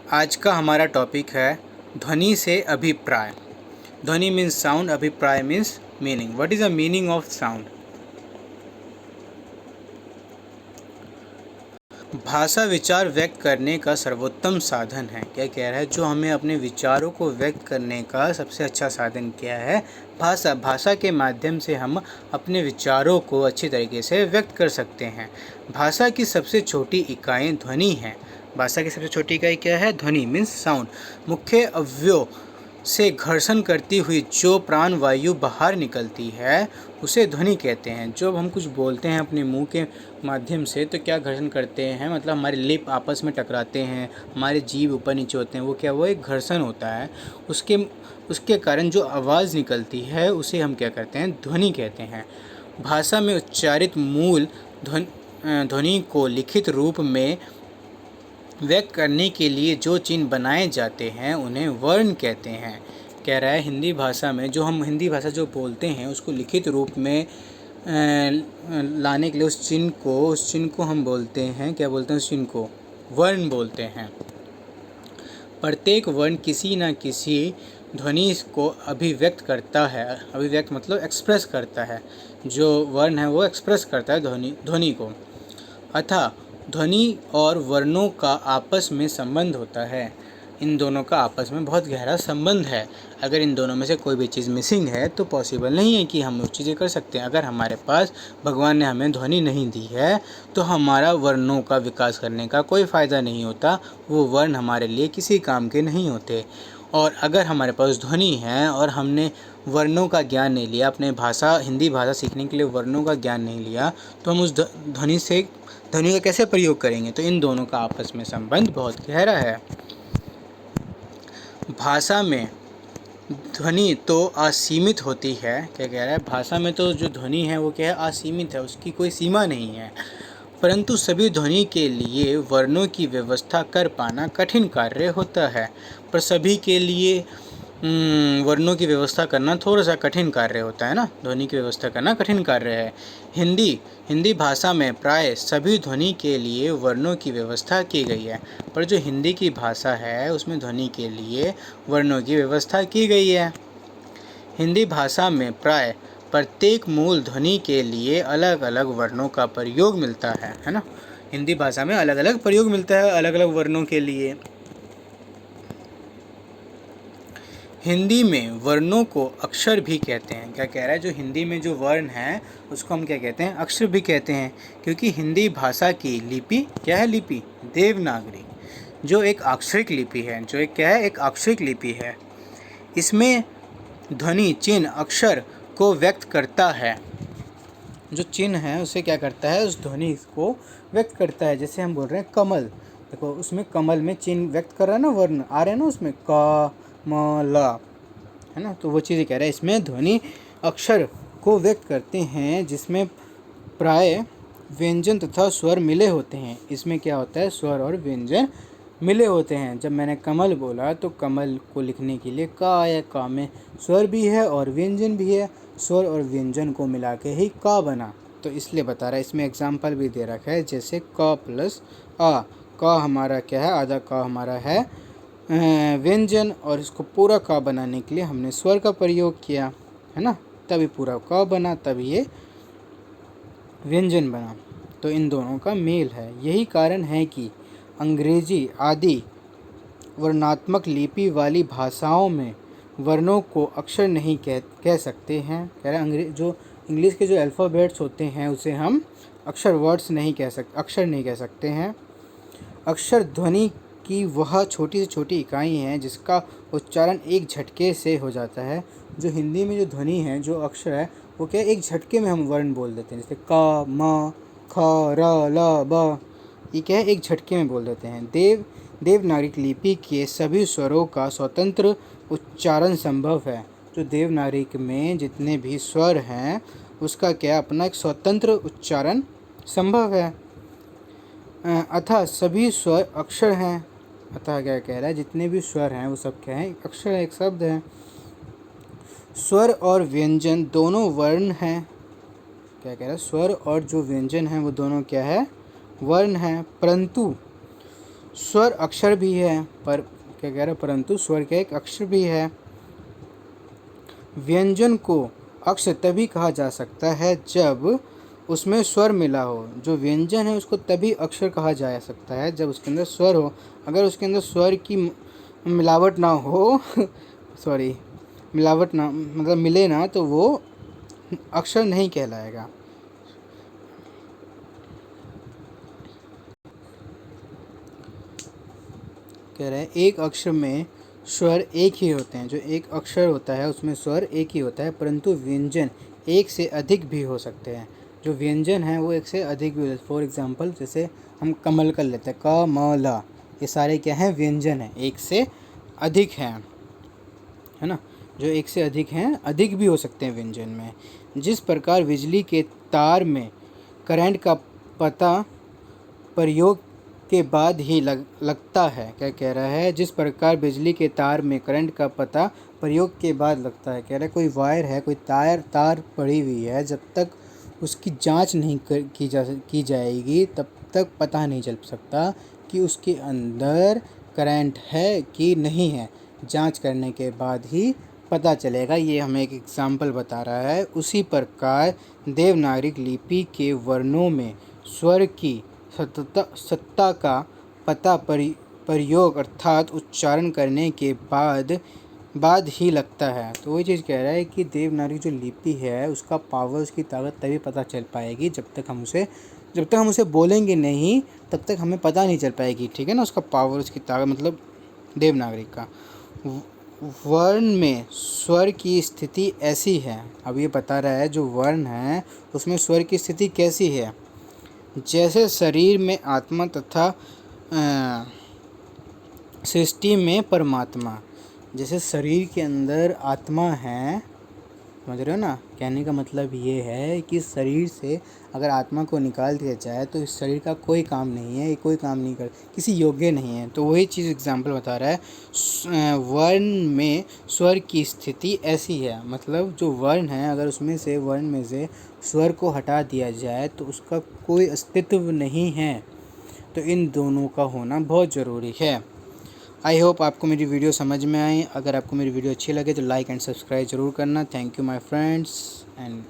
आज का हमारा टॉपिक है ध्वनि से अभिप्राय। ध्वनि मीन्स साउंड, अभिप्राय means meaning. What is the meaning of sound? भाषा विचार व्यक्त करने का सर्वोत्तम साधन है। क्या कह रहा है? जो हमें अपने विचारों को व्यक्त करने का सबसे अच्छा साधन क्या है? भाषा। भाषा के माध्यम से हम अपने विचारों को अच्छी तरीके से व्यक्त कर सकते हैं। भाषा की सबसे छोटी इकाई ध्वनि है। भाषा की सबसे छोटी इकाई क्या है? ध्वनि मीन्स साउंड। मुख्य अवयव से घर्षण करती हुई जो प्राण वायु बाहर निकलती है उसे ध्वनि कहते हैं। जब हम कुछ बोलते हैं अपने मुंह के माध्यम से तो क्या घर्षण करते हैं, मतलब हमारे लिप आपस में टकराते हैं, हमारे जीभ ऊपर नीचे होते हैं, वो क्या, वो एक घर्षण होता है। उसके कारण जो आवाज़ निकलती है उसे हम क्या कहते हैं? ध्वनि कहते हैं। भाषा में उच्चारित मूल ध्वनि को लिखित रूप में व्यक्त करने के लिए जो चिन्ह बनाए जाते हैं उन्हें वर्ण कहते हैं। कह रहा है हिंदी भाषा में जो हम हिंदी भाषा जो बोलते हैं उसको लिखित रूप में लाने के लिए उस चिन्ह को हम बोलते हैं, क्या बोलते हैं? उस चिन्ह को वर्ण बोलते हैं। प्रत्येक वर्ण किसी न किसी ध्वनि को अभिव्यक्त करता है। अभिव्यक्त मतलब एक्सप्रेस करता है। जो वर्ण है वो एक्सप्रेस करता है ध्वनि को। अतः ध्वनि और वर्णों का आपस में संबंध होता है। इन दोनों का आपस में बहुत गहरा संबंध है। अगर इन दोनों में से कोई भी चीज़ मिसिंग है तो पॉसिबल नहीं है कि हम वो चीज़ें कर सकते हैं। अगर हमारे पास भगवान ने हमें ध्वनि नहीं दी है तो हमारा वर्णों का विकास करने का कोई फ़ायदा नहीं होता। वो वर्ण हमारे लिए किसी काम के नहीं होते। और अगर हमारे पास ध्वनि है और हमने वर्णों का ज्ञान नहीं लिया, अपने हिंदी भाषा सीखने के लिए वर्णों का ज्ञान नहीं लिया, तो हम उस ध्वनि का कैसे प्रयोग करेंगे? तो इन दोनों का आपस में संबंध बहुत गहरा है। भाषा में ध्वनि तो असीमित होती है। क्या कह रहा है? भाषा में तो जो ध्वनि है वो क्या है? असीमित है, उसकी कोई सीमा नहीं है। परंतु सभी ध्वनि के लिए वर्णों की व्यवस्था कर पाना कठिन कार्य होता है। पर सभी के लिए वर्णों की व्यवस्था करना थोड़ा सा कठिन कार्य होता है ना। ध्वनि की व्यवस्था करना कठिन कार्य है। हिंदी भाषा में प्राय सभी ध्वनि के लिए वर्णों की व्यवस्था की गई है। पर जो हिंदी की भाषा है उसमें ध्वनि के लिए वर्णों की व्यवस्था की गई है। हिंदी भाषा में प्राय प्रत्येक मूल ध्वनि के लिए अलग अलग वर्णों का प्रयोग मिलता है ना। हिंदी भाषा में अलग अलग प्रयोग मिलता है अलग अलग वर्णों के लिए। हिंदी में वर्णों को अक्षर भी कहते हैं। क्या कह रहा है? जो हिंदी में जो वर्ण है उसको हम क्या कहते हैं? अक्षर भी कहते हैं। क्योंकि हिंदी भाषा की लिपि क्या है? लिपि देवनागरी, जो एक अक्षरिक लिपि है। जो एक क्या है? एक अक्षरिक लिपि है। इसमें ध्वनि चिन्ह अक्षर को व्यक्त करता है। जो चिन्ह है उसे क्या करता है? उस ध्वनि को व्यक्त करता है। जैसे हम बोल रहे हैं कमल, देखो उसमें कमल में चिन्ह व्यक्त कर रहा है ना, वर्ण आ रहे हैं ना उसमें, क म ल, है ना। तो वो चीज़ कह रहा है इसमें ध्वनि अक्षर को व्यक्त करते हैं जिसमें प्राय व्यंजन तथा स्वर मिले होते हैं। इसमें क्या होता है? स्वर और व्यंजन मिले होते हैं। जब मैंने कमल बोला तो कमल को लिखने के लिए का आया। का में स्वर भी है और व्यंजन भी है। स्वर और व्यंजन को मिला के ही का बना, तो इसलिए बता रहा है। इसमें एग्जाम्पल भी दे रखा है, जैसे क प्लस आ। का हमारा क्या है? आधा का हमारा है व्यंजन, और इसको पूरा का बनाने के लिए हमने स्वर का प्रयोग किया, है ना। तभी पूरा का बना, तभी ये व्यंजन बना। तो इन दोनों का मेल है। यही कारण है कि अंग्रेजी आदि वर्णात्मक लिपि वाली भाषाओं में वर्णों को अक्षर नहीं कह सकते हैं। कह रहे जो इंग्लिश के जो अल्फ़ाबेट्स होते हैं उसे हम अक्षर नहीं कह सकते हैं। अक्षर ध्वनि की वह छोटी से छोटी इकाई है जिसका उच्चारण एक झटके से हो जाता है। जो हिंदी में जो ध्वनि है, जो अक्षर है, वो क्या, एक झटके में हम वर्ण बोल देते हैं। जैसे क म ख र ल ब, ये क्या है? एक झटके में बोल देते हैं। देवनागरी लिपि के सभी स्वरों का स्वतंत्र उच्चारण संभव है। जो देवनागरी में जितने भी स्वर हैं उसका क्या, अपना एक स्वतंत्र उच्चारण संभव है। अतः सभी स्वर अक्षर हैं। अतः क्या कह रहा है? जितने भी स्वर हैं वो सब क्या है? अक्षर है, एक शब्द है। स्वर और व्यंजन दोनों वर्ण हैं। क्या कह रहा है? स्वर और जो व्यंजन है वो दोनों क्या है? वर्ण हैं। परंतु स्वर अक्षर भी है, पर क्या कह रहा है, परंतु स्वर का एक अक्षर भी है। व्यंजन को अक्षर तभी कहा जा सकता है जब उसमें स्वर मिला हो। जो व्यंजन है उसको तभी अक्षर कहा जा सकता है जब उसके अंदर स्वर हो। अगर उसके अंदर स्वर की मिलावट ना हो सॉरी, मिलावट ना मतलब मिले ना, तो वो अक्षर नहीं कहलाएगा। कह रहे हैं एक अक्षर में स्वर एक ही होते हैं। जो एक अक्षर होता है उसमें स्वर एक ही होता है, परंतु व्यंजन एक से अधिक भी हो सकते हैं। जो व्यंजन है वो एक से अधिक भी हो। फॉर एग्जांपल जैसे हम कमल कर लेते हैं, क म ल, ये सारे क्या हैं, व्यंजन हैं, एक से अधिक हैं, है ना। जो एक से अधिक हैं, अधिक भी हो सकते हैं व्यंजन में। जिस प्रकार बिजली के तार में करंट का पता प्रयोग के बाद ही लगता है। क्या कह रहा है, जिस प्रकार बिजली के तार में करंट का पता प्रयोग के बाद लगता है। कह रहा है कोई वायर है, कोई तार पड़ी हुई है, जब तक उसकी जांच नहीं की जाएगी तब तक पता नहीं चल सकता कि उसके अंदर करंट है कि नहीं है। जांच करने के बाद ही पता चलेगा। ये हमें एक एग्जाम्पल बता रहा है। उसी प्रकार देवनागरी लिपि के वर्णों में स्वर की सत्ता का पता प्रयोग अर्थात उच्चारण करने के बाद ही लगता है। तो वही चीज़ कह रहा है कि देवनागरी जो लिपि है उसका पावर, उसकी ताकत तभी पता चल पाएगी जब तक हम उसे बोलेंगे नहीं, तब तक हमें पता नहीं चल पाएगी। ठीक है ना, उसका पावर, उसकी ताकत मतलब देवनागरी का। वर्ण में स्वर की स्थिति ऐसी है। अब ये बता रहा है जो वर्ण है उसमें स्वर की स्थिति कैसी है। जैसे शरीर में आत्मा तथा सृष्टि में परमात्मा। जैसे शरीर के अंदर आत्मा है, समझ रहे हो ना। कहने का मतलब ये है कि शरीर से अगर आत्मा को निकाल दिया जाए तो इस शरीर का कोई काम नहीं है, ये कोई काम नहीं कर, किसी योग्य नहीं है। तो वही चीज़ एग्जाम्पल बता रहा है। वर्ण में स्वर की स्थिति ऐसी है, मतलब जो वर्ण है अगर उसमें से वर्ण में से स्वर को हटा दिया जाए तो उसका कोई अस्तित्व नहीं है। तो इन दोनों का होना बहुत ज़रूरी है। आई होप आपको मेरी वीडियो समझ में आई। अगर आपको मेरी वीडियो अच्छी लगे तो लाइक एंड सब्सक्राइब ज़रूर करना। Thank you my friends and